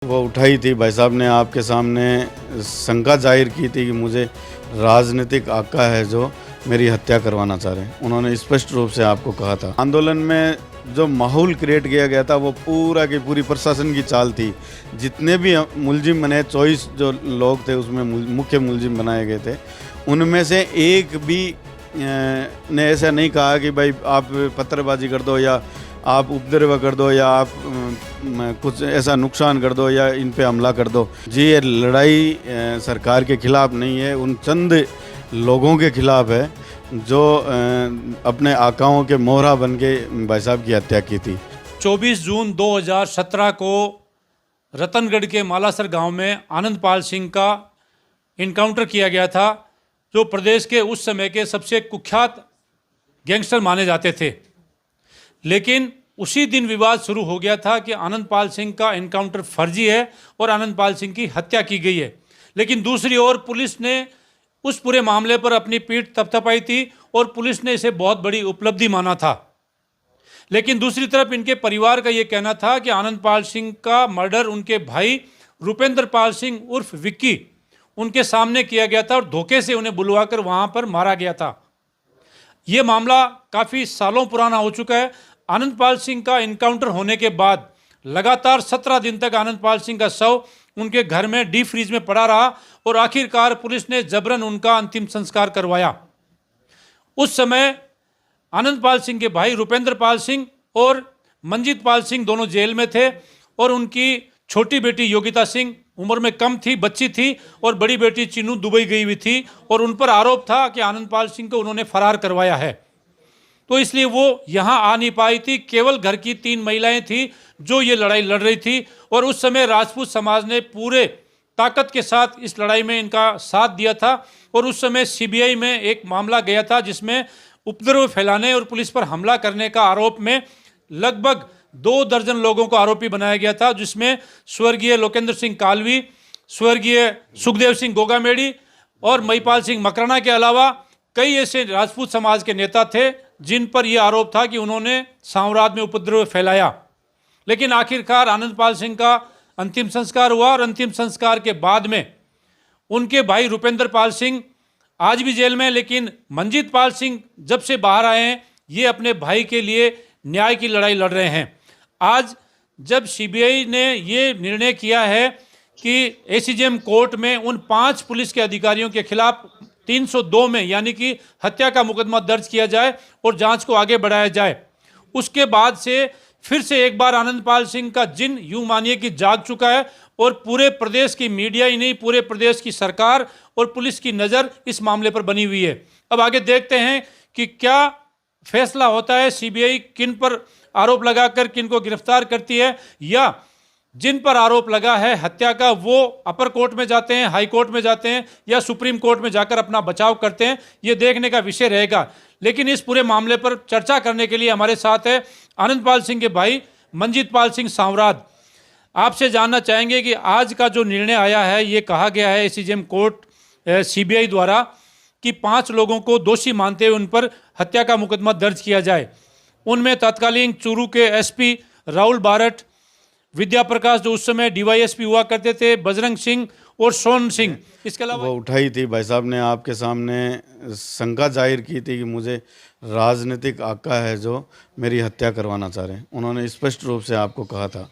वो उठाई थी, भाई साहब ने आपके सामने शंका जाहिर की थी कि मुझे राजनीतिक आका है जो मेरी हत्या करवाना चाह रहे हैं। उन्होंने स्पष्ट रूप से आपको कहा था। आंदोलन में जो माहौल क्रिएट किया गया था वो पूरा की पूरी प्रशासन की चाल थी। जितने भी मुलजिम बने, 24 जो लोग थे उसमें मुख्य मुलजिम बनाए गए थे, उनमें से एक भी ने ऐसा नहीं कहा कि भाई आप पत्थरबाजी कर दो या आप उपद्रव कर दो या आप कुछ ऐसा नुकसान कर दो या इन पे हमला कर दो। जी, ये लड़ाई सरकार के खिलाफ नहीं है, उन चंद लोगों के खिलाफ है जो अपने आकाओं के मोहरा बन के भाई साहब की हत्या की थी। 24 जून 2017 को रतनगढ़ के मालासर गांव में आनंद पाल सिंह का इनकाउंटर किया गया था, जो प्रदेश के उस समय के सबसे कुख्यात गैंगस्टर माने जाते थे। लेकिन उसी दिन विवाद शुरू हो गया था कि आनंद पाल सिंह का इनकाउंटर फर्जी है और आनंद पाल सिंह की हत्या की गई है। लेकिन दूसरी ओर पुलिस ने उस पूरे मामले पर अपनी पीठ थपथपाई थी और पुलिस ने इसे बहुत बड़ी उपलब्धि माना था। लेकिन दूसरी तरफ इनके परिवार का ये कहना था कि आनंद पाल सिंह का मर्डर उनके भाई रुपेंद्र पाल सिंह उर्फ विक्की उनके सामने किया गया था और धोखे से उन्हें बुलवाकर वहां पर मारा गया था। ये मामला काफ़ी सालों पुराना हो चुका है। आनंद पाल सिंह का इनकाउंटर होने के बाद लगातार 17 दिन तक आनंद पाल सिंह का शव उनके घर में डीप फ्रीज में पड़ा रहा और आखिरकार पुलिस ने जबरन उनका अंतिम संस्कार करवाया। उस समय आनंद पाल सिंह के भाई रुपेंद्र पाल सिंह और मंजीत पाल सिंह दोनों जेल में थे और उनकी छोटी बेटी योगिता सिंह उम्र में कम थी, बच्ची थी, और बड़ी बेटी चीनू दुबई गई हुई थी और उन पर आरोप था कि आनंद पाल सिंह को उन्होंने फरार करवाया है, तो इसलिए वो यहाँ आ नहीं पाई थी। केवल घर की 3 महिलाएं थी जो ये लड़ाई लड़ रही थी और उस समय राजपूत समाज ने पूरे ताकत के साथ इस लड़ाई में इनका साथ दिया था। और उस समय सीबीआई में एक मामला गया था जिसमें उपद्रव फैलाने और पुलिस पर हमला करने का आरोप में लगभग 2 दर्जन लोगों को आरोपी बनाया गया था, जिसमें स्वर्गीय लोकेंद्र सिंह कालवी, स्वर्गीय सुखदेव सिंह गोगामेड़ी और महिपाल सिंह मकराना के अलावा कई ऐसे राजपूत समाज के नेता थे जिन पर यह आरोप था कि उन्होंने साम्राज्य में उपद्रव फैलाया। लेकिन आखिरकार आनंद पाल सिंह का अंतिम संस्कार हुआ और अंतिम संस्कार के बाद में उनके भाई रुपेंद्र पाल सिंह आज भी जेल में, लेकिन मंजीत पाल सिंह जब से बाहर आए हैं ये अपने भाई के लिए न्याय की लड़ाई लड़ रहे हैं। आज जब सीबीआई ने ये निर्णय किया है कि एसीजेएम कोर्ट में उन 5 पुलिस के अधिकारियों के खिलाफ 302 में यानी कि हत्या का मुकदमा दर्ज किया जाए और जांच को आगे बढ़ाया जाए, उसके बाद से फिर से एक बार आनंद पाल सिंह का जिन यूं मानिए कि जाग चुका है और पूरे प्रदेश की मीडिया ही नहीं, पूरे प्रदेश की सरकार और पुलिस की नज़र इस मामले पर बनी हुई है। अब आगे देखते हैं कि क्या फैसला होता है, सीबीआई किन पर आरोप लगाकर किन को गिरफ्तार करती है, या जिन पर आरोप लगा है हत्या का वो अपर कोर्ट में जाते हैं, हाई कोर्ट में जाते हैं या सुप्रीम कोर्ट में जाकर अपना बचाव करते हैं। ये देखने का विषय रहेगा। लेकिन इस पूरे मामले पर चर्चा करने के लिए हमारे साथ है आनंद पाल सिंह के भाई मंजीत पाल सिंह सांवराद। आपसे जानना चाहेंगे कि आज का जो निर्णय आया है, ये कहा गया है एसीजेएम कोर्ट सीबीआई द्वारा कि 5 लोगों को दोषी मानते हुए उन पर हत्या का मुकदमा दर्ज किया जाए। उनमें तत्कालीन चूरू के एसपी राहुल बारट, विद्या प्रकाश जो उस समय डीवाईएसपी हुआ करते थे, बजरंग सिंह और सोन सिंह, इसके अलावा वो उठाई थी, भाई साहब ने आपके सामने शंका जाहिर की थी कि मुझे राजनीतिक आका है जो मेरी हत्या करवाना चाह रहे हैं। उन्होंने स्पष्ट रूप से आपको कहा था।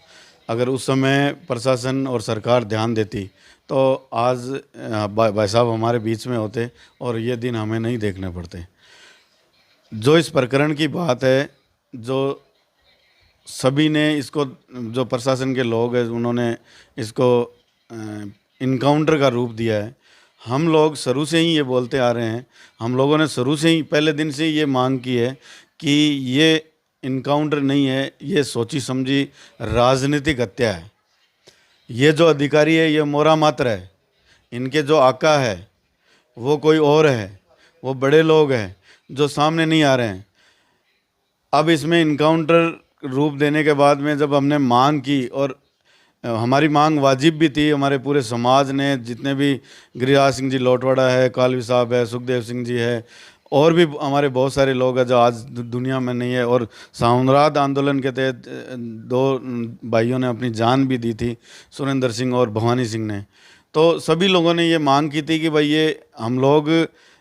अगर उस समय प्रशासन और सरकार ध्यान देती तो आज भाई साहब हमारे बीच में होते और ये दिन हमें नहीं देखने पड़ते। जो इस प्रकरण की बात है, जो सभी ने इसको, जो प्रशासन के लोग हैं उन्होंने इसको इनकाउंटर का रूप दिया है। हम लोग शुरू से ही ये बोलते आ रहे हैं, हम लोगों ने शुरू से ही पहले दिन से ये मांग की है कि ये इनकाउंटर नहीं है, ये सोची समझी राजनीतिक हत्या है। ये जो अधिकारी है ये मोरा मात्र है, इनके जो आका है वो कोई और है, वो बड़े लोग हैं जो सामने नहीं आ रहे हैं। अब इसमें इनकाउंटर रूप देने के बाद में जब हमने मांग की, और हमारी मांग वाजिब भी थी, हमारे पूरे समाज ने, जितने भी गिरिराज सिंह जी लोटवाड़ा है, कालवी साहब है, सुखदेव सिंह जी है और भी हमारे बहुत सारे लोग हैं जो आज दुनिया में नहीं है। और साम्राज्य आंदोलन के तहत दो भाइयों ने अपनी जान भी दी थी, सुरेंद्र सिंह और भवानी सिंह ने। तो सभी लोगों ने ये मांग की थी कि भाई ये हम लोग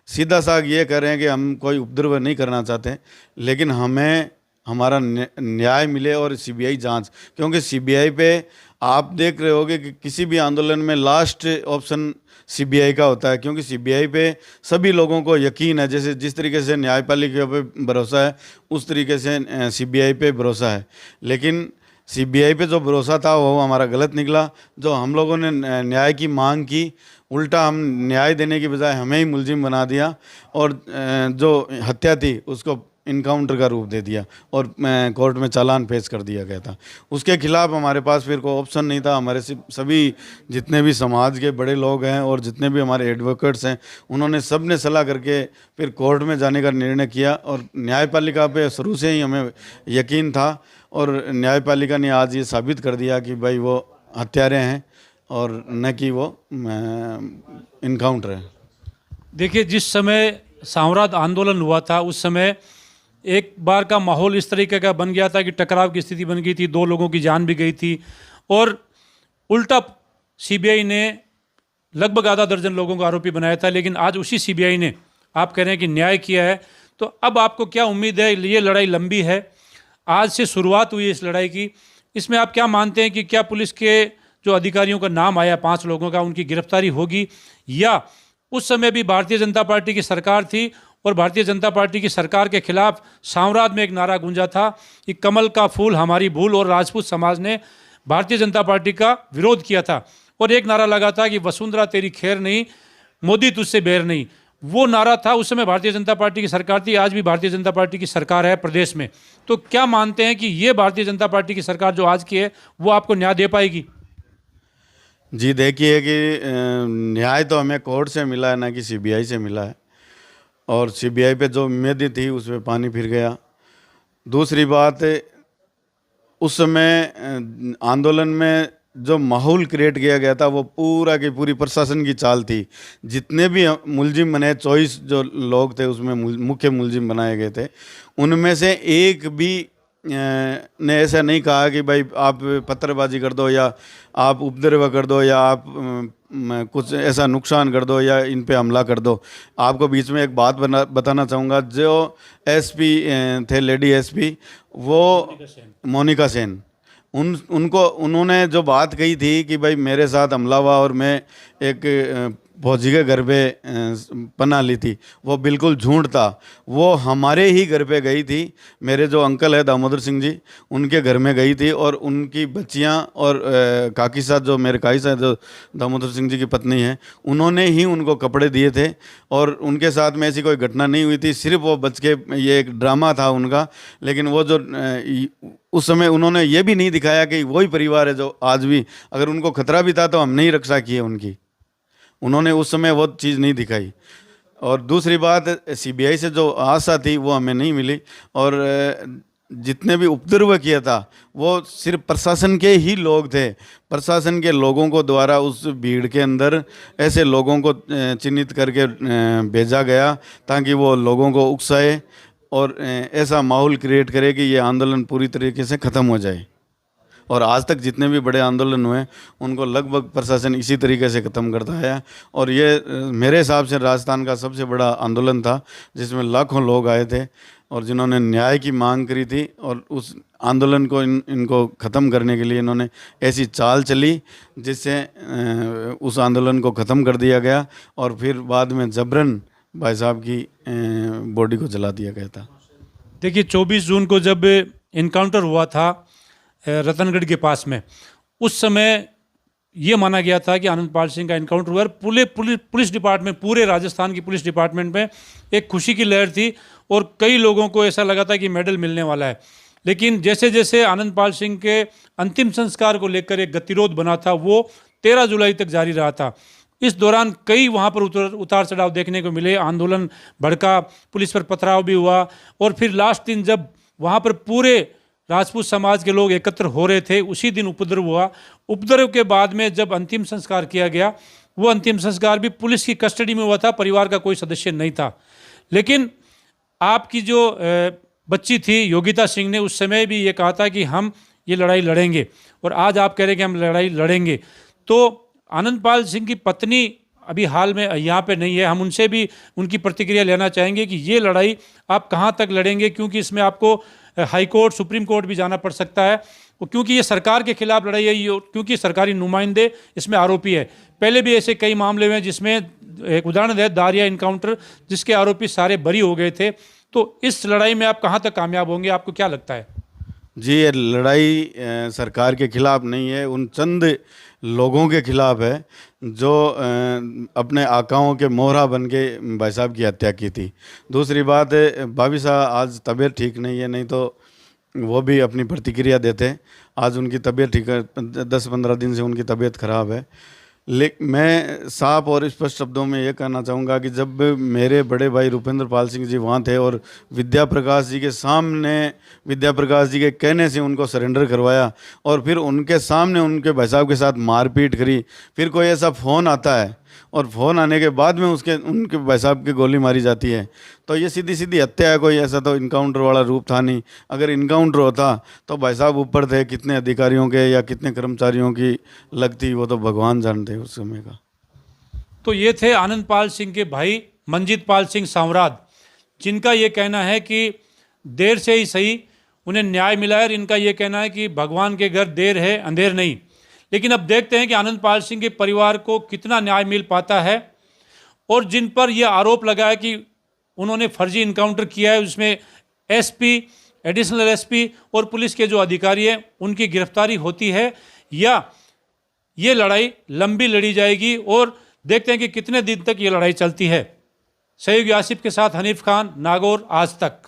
सीधा साग ये कह रहे हैं कि हम कोई उपद्रव नहीं करना चाहते, लेकिन हमें हमारा न्याय मिले और सीबीआई जांच, क्योंकि सीबीआई पे आप देख रहे होगे कि किसी भी आंदोलन में लास्ट ऑप्शन सीबीआई का होता है, क्योंकि सीबीआई पे सभी लोगों को यकीन है। जैसे जिस तरीके से न्यायपालिका पे भरोसा है, उस तरीके से सीबीआई पे भरोसा है। लेकिन सीबीआई पे जो भरोसा था वो हमारा गलत निकला। जो हम लोगों ने न्याय की मांग की, उल्टा हम न्याय देने की बजाय हमें ही मुलजिम बना दिया और जो हत्या थी उसको इनकाउंटर का रूप दे दिया और कोर्ट में चालान पेश कर दिया गया था। उसके खिलाफ हमारे पास फिर कोई ऑप्शन नहीं था। हमारे सभी जितने भी समाज के बड़े लोग हैं और जितने भी हमारे एडवोकेट्स हैं, उन्होंने सब ने सलाह करके फिर कोर्ट में जाने का निर्णय किया। और न्यायपालिका पे शुरू से ही हमें यकीन था और न्यायपालिका ने आज ये साबित कर दिया कि भाई वो हत्यारे हैं और न कि वो इनकाउंटर है। देखिए, जिस समय साम्राज्य आंदोलन हुआ था उस समय एक बार का माहौल इस तरीके का बन गया था कि टकराव की स्थिति बन गई थी, 2 लोगों की जान भी गई थी। और उल्टा सीबीआई ने लगभग आधा दर्जन लोगों को आरोपी बनाया था। लेकिन आज उसी सीबीआई ने, आप कह रहे हैं कि न्याय किया है, तो अब आपको क्या उम्मीद है? ये लड़ाई लंबी है, आज से शुरुआत हुई है इस लड़ाई की। इसमें आप क्या मानते हैं कि क्या पुलिस के जो अधिकारियों का नाम आया 5 लोगों का, उनकी गिरफ्तारी होगी? या उस समय भी भारतीय जनता पार्टी की सरकार थी और भारतीय जनता पार्टी की सरकार के खिलाफ साम्राज्य में एक नारा गूंजा था कि कमल का फूल हमारी भूल, और राजपूत समाज ने भारतीय जनता पार्टी का विरोध किया था और एक नारा लगा था कि वसुंधरा तेरी खैर नहीं, मोदी तुझसे बैर नहीं। वो नारा था, उस समय भारतीय जनता पार्टी की सरकार थी, आज भी भारतीय जनता पार्टी की सरकार है प्रदेश में। तो क्या मानते हैं कि ये भारतीय जनता पार्टी की सरकार जो आज की है वो आपको न्याय दे पाएगी? जी देखिए कि न्याय तो हमें कोर्ट से मिला है, ना कि सीबीआई से मिला है। और सीबीआई पे जो उम्मीदें थी उसमें पानी फिर गया। दूसरी बात, उस समय आंदोलन में जो माहौल क्रिएट किया गया था वो पूरा की पूरी प्रशासन की चाल थी। जितने भी मुलजिम बने, 24 जो लोग थे उसमें मुख्य मुलजिम बनाए गए थे, उनमें से एक भी ने ऐसा नहीं कहा कि भाई आप पत्थरबाजी कर दो या आप उपद्रव कर दो या आप कुछ ऐसा नुकसान कर दो या इन पे हमला कर दो। आपको बीच में एक बात बताना चाहूँगा, जो एसपी थे, लेडी एसपी, वो मोनिका सेन, उन्होंने जो बात कही थी कि भाई मेरे साथ हमला हुआ और मैं एक फौजी के घर पे पनाह ली थी, वो बिल्कुल झूठ था। वो हमारे ही घर पे गई थी। मेरे जो अंकल है दामोदर सिंह जी, उनके घर में गई थी और उनकी बच्चियां और काकी साथ, जो मेरे काकी साथ जो दामोदर सिंह जी की पत्नी है, उन्होंने ही उनको कपड़े दिए थे और उनके साथ में ऐसी कोई घटना नहीं हुई थी। सिर्फ वो बच के, ये एक ड्रामा था उनका। लेकिन वो जो उस समय उन्होंने ये भी नहीं दिखाया कि वही परिवार है जो आज भी, अगर उनको खतरा भी था तो हम नहीं रक्षा की है उनकी, उन्होंने उस समय वो चीज़ नहीं दिखाई। और दूसरी बात, सीबीआई से जो आशा थी वो हमें नहीं मिली। और जितने भी उपद्रव किया था वो सिर्फ प्रशासन के ही लोग थे। प्रशासन के लोगों को द्वारा उस भीड़ के अंदर ऐसे लोगों को चिन्हित करके भेजा गया ताकि वो लोगों को उकसाए और ऐसा माहौल क्रिएट करे कि ये आंदोलन पूरी तरीके से ख़त्म हो जाए। और आज तक जितने भी बड़े आंदोलन हुए उनको लगभग प्रशासन इसी तरीके से ख़त्म करता है। और ये मेरे हिसाब से राजस्थान का सबसे बड़ा आंदोलन था, जिसमें लाखों लोग आए थे और जिन्होंने न्याय की मांग करी थी। और उस आंदोलन को इनको ख़त्म करने के लिए इन्होंने ऐसी चाल चली जिससे उस आंदोलन को ख़त्म कर दिया गया और फिर बाद में जबरन भाई साहब की बॉडी को जला दिया गया था। देखिए, 24 जून को जब इनकाउंटर हुआ था रतनगढ़ के पास में, उस समय ये माना गया था कि आनंदपाल सिंह का इनकाउंटर हुआ। पुलिस डिपार्टमेंट, पूरे राजस्थान की पुलिस डिपार्टमेंट में एक खुशी की लहर थी और कई लोगों को ऐसा लगा था कि मेडल मिलने वाला है। लेकिन जैसे जैसे आनंदपाल सिंह के अंतिम संस्कार को लेकर एक गतिरोध बना था, वो 13 जुलाई तक जारी रहा था। इस दौरान कई वहाँ पर उतार चढ़ाव देखने को मिले, आंदोलन भड़का, पुलिस पर पथराव भी हुआ। और फिर लास्ट दिन जब वहाँ पर पूरे राजपूत समाज के लोग एकत्र हो रहे थे, उसी दिन उपद्रव हुआ। उपद्रव के बाद में जब अंतिम संस्कार किया गया, वो अंतिम संस्कार भी पुलिस की कस्टडी में हुआ था, परिवार का कोई सदस्य नहीं था। लेकिन आपकी जो बच्ची थी योगिता सिंह ने उस समय भी ये कहा था कि हम ये लड़ाई लड़ेंगे, और आज आप कह रहे हैं कि हम लड़ाई लड़ेंगे। तो आनंदपाल सिंह की पत्नी अभी हाल में यहाँ पे नहीं है, हम उनसे भी उनकी प्रतिक्रिया लेना चाहेंगे कि ये लड़ाई आप कहाँ तक लड़ेंगे, क्योंकि इसमें आपको हाई कोर्ट, सुप्रीम कोर्ट भी जाना पड़ सकता है, क्योंकि ये सरकार के खिलाफ लड़ाई है, क्योंकि सरकारी नुमाइंदे इसमें आरोपी है। पहले भी ऐसे कई मामले हुए जिसमें, एक उदाहरण है दारिया इनकाउंटर, जिसके आरोपी सारे बरी हो गए थे। तो इस लड़ाई में आप कहाँ तक कामयाब होंगे, आपको क्या लगता है? जी, ये लड़ाई सरकार के खिलाफ नहीं है, उन चंद लोगों के खिलाफ है जो अपने आकाओं के मोहरा बन के भाई साहब की हत्या की थी। दूसरी बात है, भाभी साहब आज तबीयत ठीक नहीं है, नहीं तो वो भी अपनी प्रतिक्रिया देते। आज उनकी तबीयत ठीक है, 10-15 दिन से उनकी तबीयत खराब है। मैं साफ और स्पष्ट शब्दों में ये कहना चाहूँगा कि जब मेरे बड़े भाई रुपेंद्र पाल सिंह जी वहाँ थे और विद्या प्रकाश जी के सामने, विद्या प्रकाश जी के कहने से उनको सरेंडर करवाया, और फिर उनके सामने उनके भाई साहब के साथ मारपीट करी, फिर कोई ऐसा फ़ोन आता है और फ़ोन आने के बाद में उनके भाई साहब की गोली मारी जाती है, तो ये सीधी सीधी हत्या है। कोई ऐसा तो इनकाउंटर वाला रूप था नहीं। अगर इनकाउंटर होता तो भाई साहब ऊपर थे, कितने अधिकारियों के या कितने कर्मचारियों की लगती वो तो भगवान जानते उस समय का। तो ये थे आनंदपाल सिंह के भाई मंजीत पाल सिंह सांवराद, जिनका ये कहना है कि देर से ही सही उन्हें न्याय मिला है, और इनका ये कहना है कि भगवान के घर देर है अंधेर नहीं। लेकिन अब देखते हैं कि आनंदपाल सिंह के परिवार को कितना न्याय मिल पाता है, और जिन पर यह आरोप लगा है कि उन्होंने फर्जी इनकाउंटर किया है, उसमें एसपी, एडिशनल एसपी और पुलिस के जो अधिकारी हैं उनकी गिरफ्तारी होती है, या ये लड़ाई लंबी लड़ी जाएगी, और देखते हैं कि कितने दिन तक ये लड़ाई चलती है। सहयोगी आसिफ के साथ हनीफ खान, नागौर, आज तक।